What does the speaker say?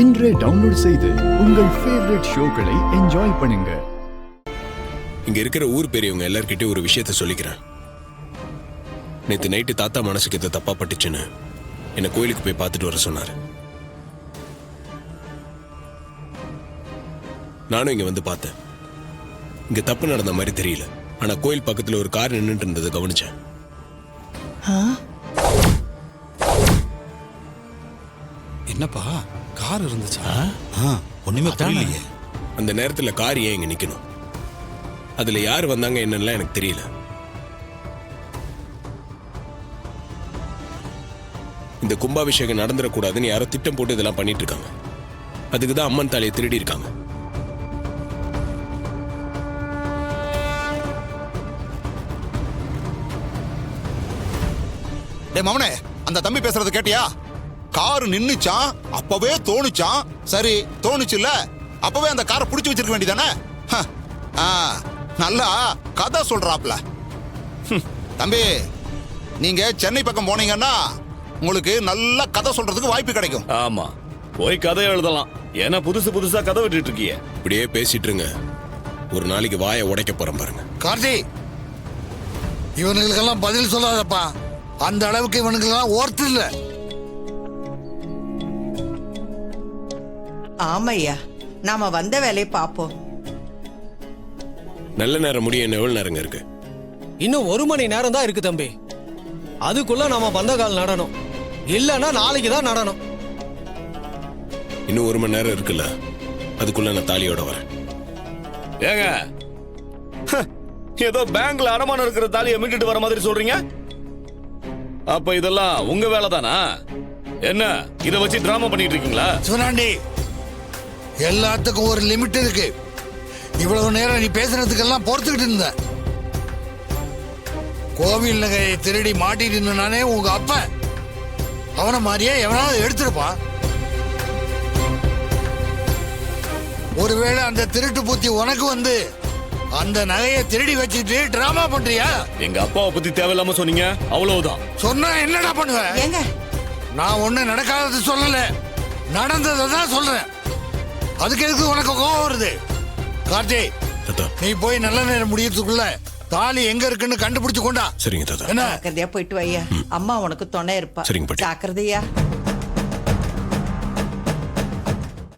இன்றே டவுன்லோட் செய்து உங்கள் ஃபேவரட் ஷோக்களை என்ஜாய் பண்ணுங்க. இங்க இருக்கிற ஊர் பெரியவங்க எல்லார்கிட்டயும் ஒரு விஷயத்த சொல்லிக்கிறேன். நேத்து நைட்டு தாத்தா மனசுக்கு எது தப்பா பட்டுச்சுன்னு என்ன கோயிலுக்கு போய் பார்த்துட்டு வர சொன்னாரு. நானும் இங்க வந்து பார்த்தேன். இங்க தப்பு நடந்த மாதிரி தெரியல. ஆனா கோயில் பக்கத்துல ஒரு கார் நின்னுட்டு இருந்ததை கவனிச்சேன். என்னப்பா கார் இருந்துச்சா? ஒண்ணுமே புரியலையே. அந்த நேரத்துல கார் ஏன் இங்க நிக்கணும்? அதுல யார் வந்தாங்க என்னன்னு எனக்கு தெரியல. இந்த கும்பாபிஷேகம் நடந்துடக்கூடாதுன்னு யாரோ திட்டம் போட்டு இதெல்லாம் பண்ணிட்டு இருக்காங்க. அதுக்குதான் அம்மன் தாலியை திருடி இருக்காங்க. டேய் மவனே, அந்த தம்பி பேசுறது கேட்டியா? கார் நின்னுச்சான், அப்பவே தோணுச்சான். சரி தோணுச்சுல்ல, அப்பவே அந்த காரை புடிச்சு வச்சிருக்க வேண்டியதானே? நல்லா கதை சொல்றாப்ல. தம்பி, நீங்க சென்னை பக்கம் போனீங்கன்னா உங்களுக்கு நல்ல கதை சொல்றதுக்கு வாய்ப்பு கிடைக்கும். ஆமா, போய் கதை எழுதலாம். ஏன்னா புதுசா கதை விட்டுட்டு இருக்கிய. இப்படியே பேசிட்டு இருங்க, ஒரு நாளைக்கு வாயை உடைக்க போறேன் பாருங்க. கார்த்தி, இவனுங்களுக்கெல்லாம் பதில் சொல்லாதப்பா. அந்த அளவுக்கு இவனுக்கெல்லாம் ஓர்த்து இல்ல. ஆமையா, நாம வந்த வேலையை பாப்போம். நல்ல நேரம் முடிய இன்னும் எவ்வளவு நேரங்க இருக்கு? இன்னும் 1 மணி நேரம் தான் இருக்கு தம்பி. அதுக்குள்ள நாம பந்தகால் நடணும், இல்லன்னா நாளைக்கு தான் நடணும். இன்னும் 1 மணி நேரம் இருக்குல்ல, அதுக்குள்ள நான் தாலியோட வரேன். ஏங்க, ஏதோ பேங்க்ல அடமானம் இருக்கிற தாலியை மீட்டுட்டு வர மாதிரி சொல்றீங்க. அப்ப இதெல்லாம் உங்க வேலை தானா? என்ன இத வச்சு டிராமா பண்ணிட்டு இருக்கீங்களா? சுனாண்டி, எல்லாத்துக்கும் ஒரு லிமிட் இருக்கு. இவ்வளவு நேரம் நீ பேசுறதுக்கெல்லாம் பொறுத்துக்கிட்டு இருந்த. கோவில் நகையை திருடி மாட்டிட்டு இருந்தானே உங்க அப்ப, அவனை மாதிரியே எவனாவது எடுத்துருப்பான். ஒருவேளை அந்த திருட்டு பூத்தி உனக்கு வந்து அந்த நகையை திருடி வச்சுட்டு டிராமா பண்றியா? எங்க அப்பாவை பத்தி தேவையில்லாம சொன்னீங்க, அவ்வளவுதான். சொன்னா என்னடா பண்ணுவேன்? ஏங்க, நான் ஒண்ணு நடக்காதது சொல்லல, நடந்ததை தான் சொல்றேன். அதுக்கு எதுக்கு உனக்கு கோவம் வருது? கார்த்தி, நீ போய் நல்ல நேரம் முடியறதுக்குள்ள தாலி எங்க இருக்குன்னு கண்டுபிடிச்சு கொண்டா. சரிங்க தாத்தா. ஜாக்கிரதையா போயிட்டு வையா. அம்மா உனக்கு துணை இருப்பா. சரிங்க பாட்டி. ஜாக்கிரதையா.